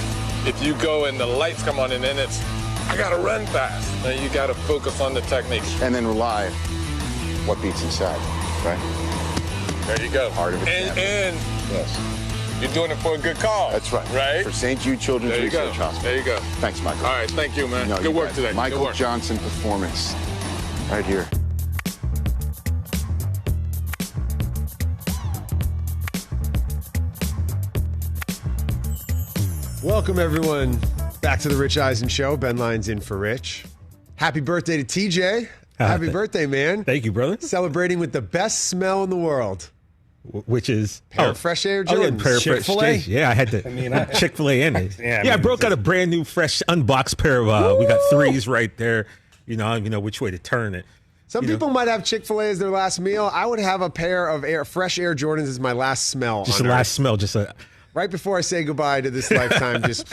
if you go and the lights come on and then it's, I got to run fast. And you got to focus on the technique. And then rely what beats inside, right? There you go. Part of it. And yes. You're doing it for a good cause. That's right. Right? For St. Jude Children's Research Hospital. There you go. Thanks, Michael. All right, thank you, man. No, good work today. Michael good work. Johnson Performance. Right here. Welcome, everyone, back to the Rich Eisen Show. Ben Lyons in for Rich. Happy birthday to TJ. Happy birthday, man. Thank you, brother. Celebrating with the best smell in the world. which is pair of fresh Air Jordans. Pair of Chick-fil-A? fresh J's. Yeah, I had to Chick-fil-A in it. I broke out a brand new, fresh, unboxed pair of. We got 3s right there. You know which way to turn it. Some people might have Chick-fil-A as their last meal. I would have a pair of fresh Air Jordans as my last smell. Just the last smell. Right before I say goodbye to this lifetime, just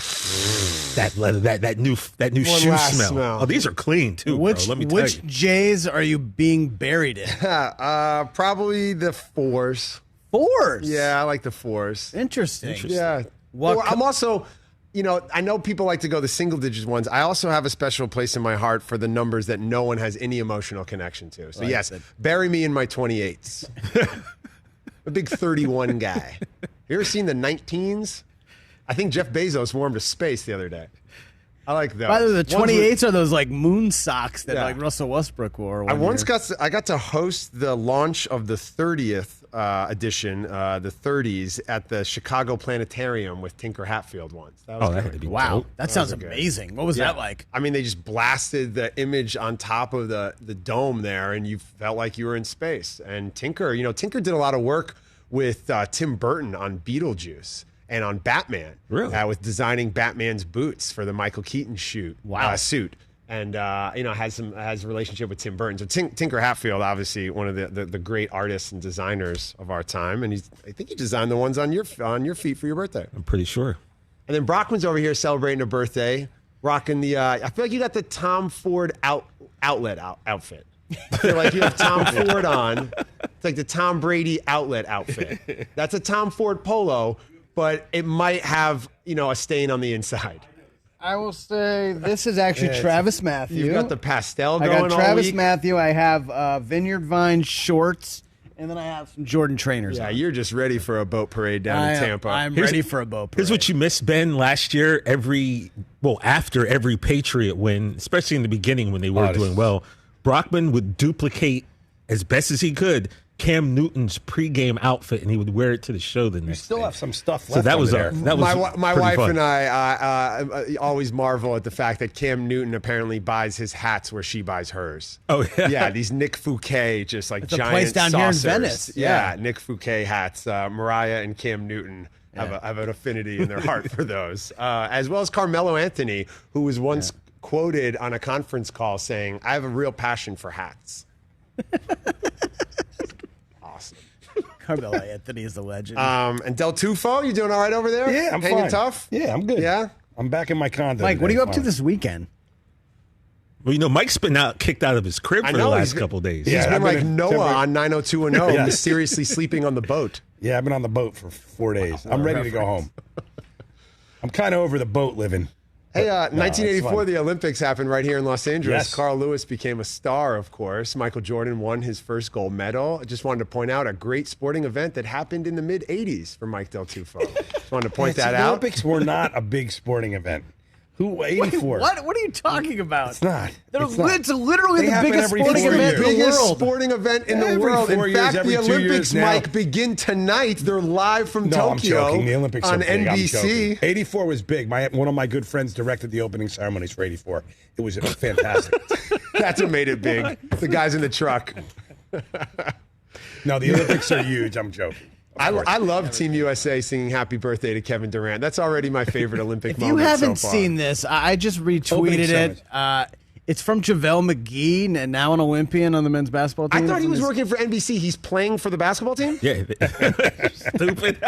that new shoe smell. Oh, these are clean too, bro. Let me tell you. Which J's are you being buried in? Probably the 4s. 4s? Yeah, I like the 4s. Interesting. Yeah. I'm also, I know people like to go the single digit ones. I also have a special place in my heart for the numbers that no one has any emotional connection to. So yes, bury me in my 28s. A big 31 guy. You ever seen the 19s? I think Jeff Bezos wore them to space the other day. I like those. By the way, the 28s are those like moon socks that like Russell Westbrook wore. I got to host the launch of the 30th edition, the 30s, at the Chicago Planetarium with Tinker Hatfield once. That had to be wow. dope. That sounds amazing. What was that like? I mean, they just blasted the image on top of the dome there, and you felt like you were in space. And Tinker did a lot of work with Tim Burton on Beetlejuice and on Batman. Really? With designing Batman's boots for the Michael Keaton suit. And has a relationship with Tim Burton. So Tinker Hatfield, obviously one of the great artists and designers of our time, and I think he designed the ones on your feet for your birthday. I'm pretty sure. And then Brockman's over here celebrating a birthday, rocking the. I feel like you got the Tom Ford outlet outfit. I feel like you have Tom Ford on. It's like the Tom Brady outlet outfit. That's a Tom Ford polo, but it might have a stain on the inside. I will say this is actually Travis Matthew. You've got the pastel going on. all I got Travis week. Matthew. I have Vineyard Vine shorts, and then I have some Jordan trainers. Yeah, you're just ready for a boat parade down in Tampa. I'm ready for a boat parade. Here's what you missed, Ben, last year. After every Patriot win, especially in the beginning when they were doing well, Brockman would duplicate as best as he could Cam Newton's pregame outfit, and he would wear it to the show the next day. Have some stuff left. So that was there. My wife fun. and I always marvel at the fact that Cam Newton apparently buys his hats where she buys hers. Oh yeah, yeah. These Nick Fouquet, just like it's giant a place down saucers. Here in Venice. Yeah, Nick Fouquet hats. Mariah and Cam Newton have an affinity in their heart for those, as well as Carmelo Anthony, who was once quoted on a conference call saying, "I have a real passion for hats." Awesome. Carmelo Anthony is the legend. And Del Tufo, you doing all right over there? Yeah, I'm hanging fine. tough. Yeah, I'm good. Yeah, I'm back in my condo. Mike, what are you up to Fine. this weekend? Well, Mike's been kicked out of his crib for the last couple of days. He's been like Noah on 90210, Yeah. mysteriously sleeping on the boat. Yeah, I've been on the boat for 4 days. I'm ready to go home. I'm kind of over the boat living. Hey, it's 1984, fun. the Olympics happened right here in Los Angeles. Yes. Carl Lewis became a star, of course. Michael Jordan won his first gold medal. I just wanted to point out a great sporting event that happened in the mid-'80s for Mike Del Tufo. Just wanted to point that The out. Olympics were not a big sporting event. Who, 84? What? What are you talking about? It's not. It's literally They the happen biggest every sporting 4 event in years. the Biggest world. sporting event in the Every world. 4 In years, fact, every the 2 years Olympics, now. Mike, begin tonight. They're live from No, I'm Tokyo joking. The Olympics on are big. I'm NBC. joking. 84 was big. One of my good friends directed the opening ceremonies for 84. It was fantastic. That's what made it big. The guys in the truck. No, the Olympics are huge. I'm joking. I love Team USA singing "Happy Birthday" to Kevin Durant. That's already my favorite Olympic If moment you haven't so far. seen this, I just retweeted it. It's from JaVale McGee, and now an Olympian on the men's basketball team. I thought he was working for NBC. He's playing for the basketball team? Yeah. Stupid.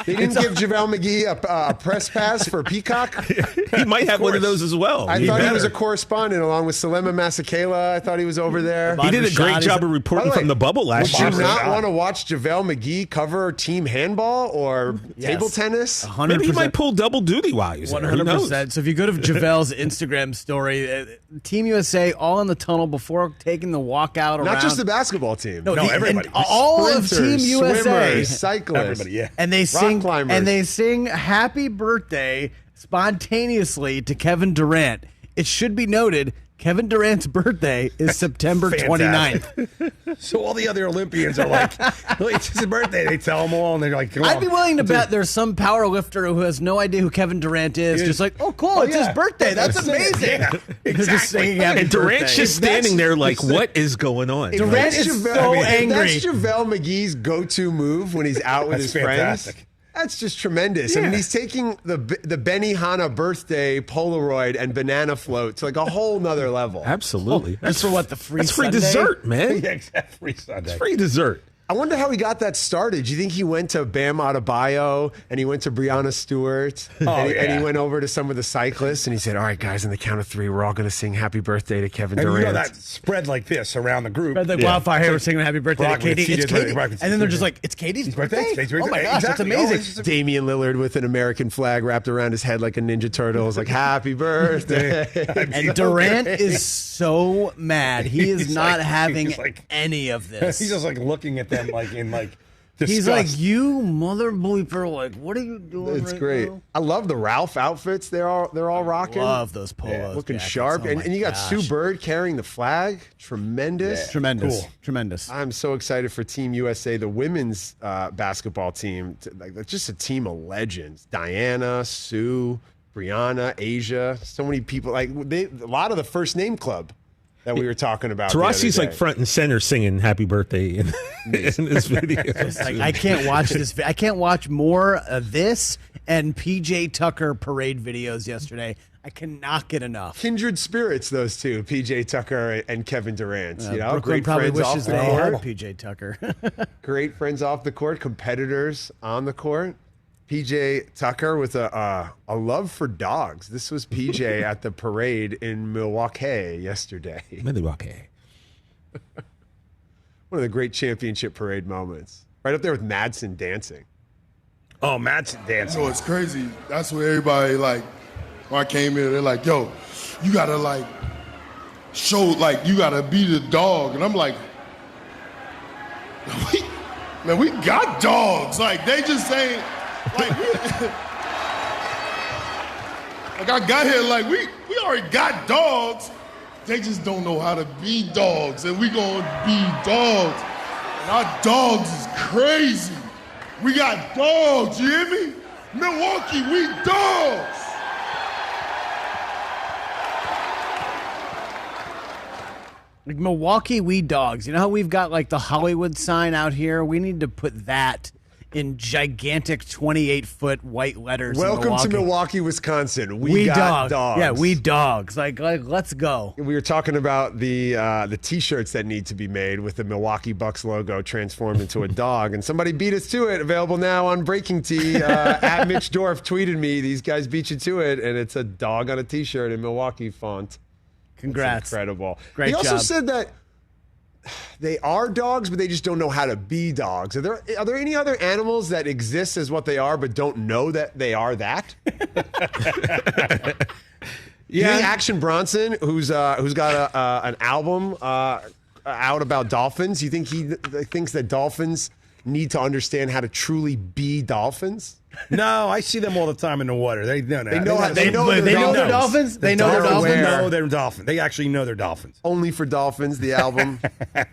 They didn't give JaVale McGee a press pass for Peacock? He might have one of those as well. I thought he was a correspondent along with Salema Masekela. I thought he was over there. He did a great job of reporting from the bubble last year. Would you not want to watch JaVale McGee cover team handball or table tennis? 100%. Maybe he might pull double duty while he's there. Who knows? 100%. So if you go to JaVale's Instagram story, Team USA all in the tunnel before taking the walkout around. Not just the basketball team. No, everybody. All of Team USA. Swimmers, cyclists. Everybody, yeah. And they sing climbers. happy birthday spontaneously to Kevin Durant. It should be noted Kevin Durant's birthday is September 29th. So all the other Olympians are like, "Look, it's his birthday." They tell them all, and they're like, "Come I'd on." be willing to bet there's some power lifter who has no idea who Kevin Durant is. Just like, oh, cool, it's his birthday. That's amazing. Yeah, They're just singing happy And Durant's birthday. just standing there like, what is going on? Durant is so angry. If that's JaVale McGee's go-to move when he's out with his fantastic. friends. That's just tremendous. I mean, he's taking the Benihana birthday Polaroid and banana float to like a whole nother level. Absolutely. That's for what, the free That's free Sunday? dessert, man. Yeah, exactly. Free Sunday. It's free dessert. I wonder how he got that started. Do you think he went to Bam Adebayo and he went to Breonna Stewart and he went over to some of the cyclists and he said, all right, guys, on the count of three, we're all going to sing happy birthday to Kevin And Durant. you know that spread like this around the group. Spread like wildfire. Hey, we're singing happy birthday to Brock Katie. with It's TJ Katie. Brock with And then they're TJ. just like, it's Katie's birthday? It's Katie's Oh my birthday. gosh, Exactly. that's Oh, amazing. it's just- Damian Lillard with an American flag wrapped around his head like a Ninja Turtle is like, happy birthday. And Durant is so mad. He is He's not like- having he's like- any of this. He's just like looking at them like in like disgust. He's like, you mother bleeper, like, what are you doing It's right great. now? I love the Ralph outfits. They're all rocking. Love those polos. Looking jackets. sharp. Oh and my you got gosh. Sue Bird carrying the flag. Tremendous. Tremendous. Cool. Tremendous. I'm so excited for Team USA, the women's basketball team. Like just a team of legends. Diana, Sue, Brianna, Asia. So many people. Like a lot of the first name club that we were talking about. Tarassi's the other like day. front and center singing happy birthday in this video. It's like, I can't watch this. I can't watch more of this and PJ Tucker parade videos yesterday. I cannot get enough. Kindred spirits, those two, PJ Tucker and Kevin Durant. You know, Brooklyn great probably friends off wishes the they court. had PJ Tucker. Great friends off the court, competitors on the court. PJ Tucker with a love for dogs. This was PJ at the parade in Milwaukee yesterday. Milwaukee. One of the great championship parade moments. Right up there with Madsen dancing. oh, Madsen dancing. So it's crazy. That's what everybody like. When I came here, they're like, "Yo, you gotta like show, like you gotta be the dog," and I'm like, "Man, we got dogs. Like they just ain't like." Like I got here, like we already got dogs. They just don't know how to be dogs, and we gonna be dogs. And our dogs is crazy. We got dogs, you hear me? Milwaukee, we dogs. Like Milwaukee, we dogs. You know how we've got like the Hollywood sign out here? We need to put that in gigantic 28-foot white letters. Welcome to Milwaukee, Wisconsin. We got dogs. Yeah, we dogs. Like let's go. We were talking about the T-shirts that need to be made with the Milwaukee Bucks logo transformed into a dog, and somebody beat us to it. Available now on Breaking Tea. At Mitch Dorff tweeted me, "These guys beat you to it," and it's a dog on a T-shirt in Milwaukee font. Congrats. That's incredible. Great He also job. said that they are dogs, but they just don't know how to be dogs. Are there any other animals that exist as what they are, but don't know that they are that? You think Action Bronson, who's got an album out about dolphins, you think he thinks that dolphins need to understand how to truly be dolphins? No, I see them all the time in the water. They know that. They know they're dolphins. They know they're They dolphins. know they're dolphins. They actually know they're dolphins. Only for Dolphins, the album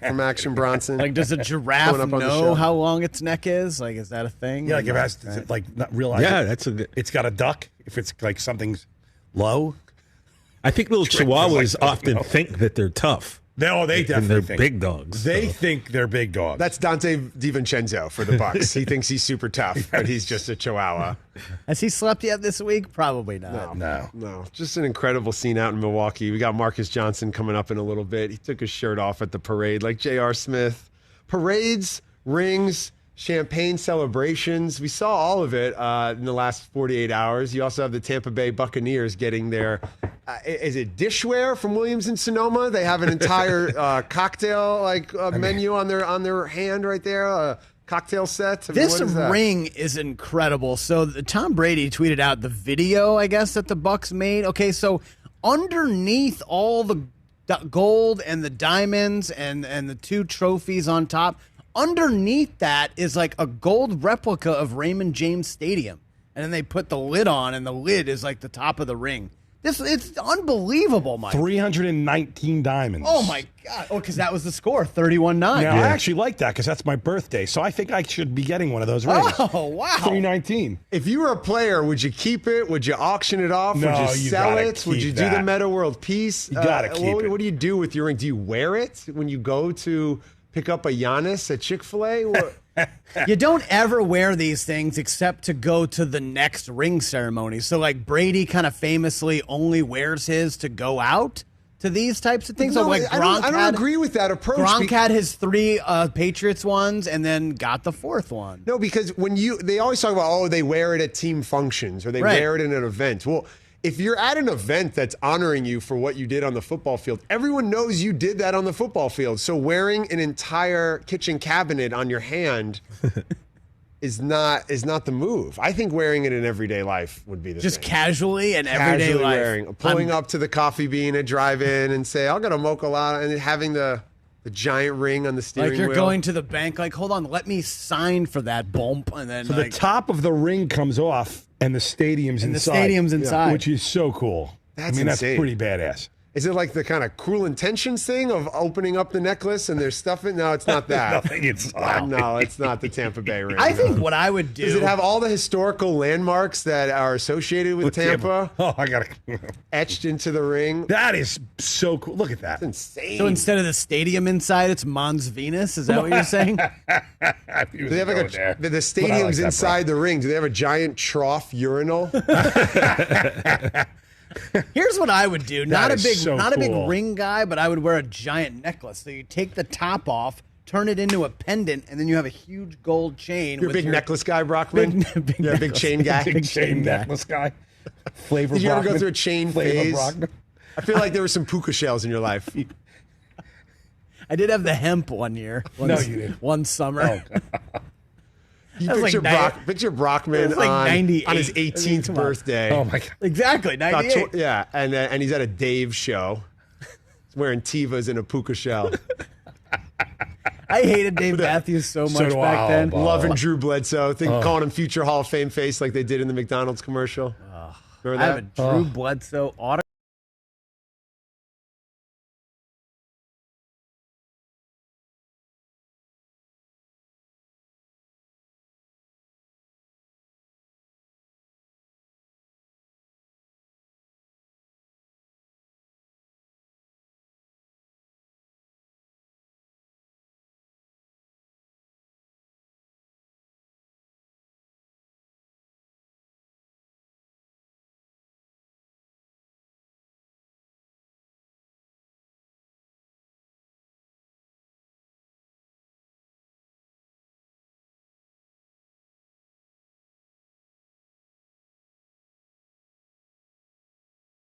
from Action Bronson. Like, does a giraffe Going up on the show. know how long its neck is? Like, is that a thing? Yeah, like if it has to, like not realize. Yeah, it. that's a good. It's got a duck. If it's like something's low. I think little chihuahuas like, often think that they're tough. They and definitely they're think. big dogs. They so. think they're big dogs. That's Dante DiVincenzo for the Bucks. He thinks he's super tough, but he's just a chihuahua. Has he slept yet this week? Probably not. No. Just an incredible scene out in Milwaukee. We got Marcus Johnson coming up in a little bit. He took his shirt off at the parade like J.R. Smith. Parades, rings, champagne celebrations. We saw all of it in the last 48 hours. You also have the Tampa Bay Buccaneers getting their, is it dishware from Williams and Sonoma? They have an entire cocktail menu on their hand right there. Cocktail set. I mean, This what is that? ring is incredible. So Tom Brady tweeted out the video, I guess, that the Bucks made. Okay, so underneath all the gold and the diamonds and the two trophies on top, underneath that is like a gold replica of Raymond James Stadium. And then they put the lid on, and the lid is like the top of the ring. It's unbelievable, Mike. 319 diamonds. Oh, my God. Oh, because that was the score, 31-9. Now, I actually like that because that's my birthday, so I think I should be getting one of those rings. Oh, wow. 319. If you were a player, would you keep it? Would you auction it off? No, would you sell gotta it? Would you keep do the that. Meta World Peace? You gotta keep it. What do you do with your ring? Do you wear it when you go to pick up a Giannis at Chick-fil-A? You don't ever wear these things except to go to the next ring ceremony. So, like, Brady kind of famously only wears his to go out to these types of things. No, so, like, I don't agree with that approach. Gronk had his 3 Patriots ones and then got the 4th one. No, because they always talk about, they wear it at team functions or they wear it in an event. Well, if you're at an event that's honoring you for what you did on the football field, everyone knows you did that on the football field. So wearing an entire kitchen cabinet on your hand is not the move. I think wearing it in everyday life would be the Just thing. casually and everyday life. Wearing, pulling up to the coffee bean at drive-in and say, I'll get a mocha latte, and having the giant ring on the steering wheel. Like you're going to the bank, like, hold on, let me sign for that bump. And then So the top of the ring comes off and the stadium's inside. Which is so cool. That's that's insane. pretty badass. Is it like the kind of Cruel Intentions thing of opening up the necklace and there's stuff in? No, it's not that. Nothing inside. No, it's not the Tampa Bay ring. I think what I would do. Does it have all the historical landmarks that are associated with Tampa? Oh, I got to etched into the ring. That is so cool. Look at that. That's insane. So instead of the stadium inside, it's Mons Venus? Is that what you're saying? Do they have like the stadium's inside the ring? Do they have a giant trough urinal? Here's what I would do. Not a big cool. ring guy, but I would wear a giant necklace. So you take the top off, turn it into a pendant, and then you have a huge gold chain. You're a big necklace guy, Brockman? You're a big chain guy? Big chain necklace guy. Flavor Did you ever Brockman. go through a chain Flavor phase? Brockman. I feel like there were some puka shells in your life. I did have the hemp one year. No, you didn't. One summer. You That was picture like Brockman it was like on 98. his 18th Come on. birthday. Oh, my God. Exactly, 98. Yeah, and he's at a Dave show. He's wearing Tevas in a puka shell. I hated Dave Matthews so much do back I. then. Loving Drew Bledsoe. Calling him future Hall of Fame face like they did in the McDonald's commercial. Remember I that? have a Drew Bledsoe autograph.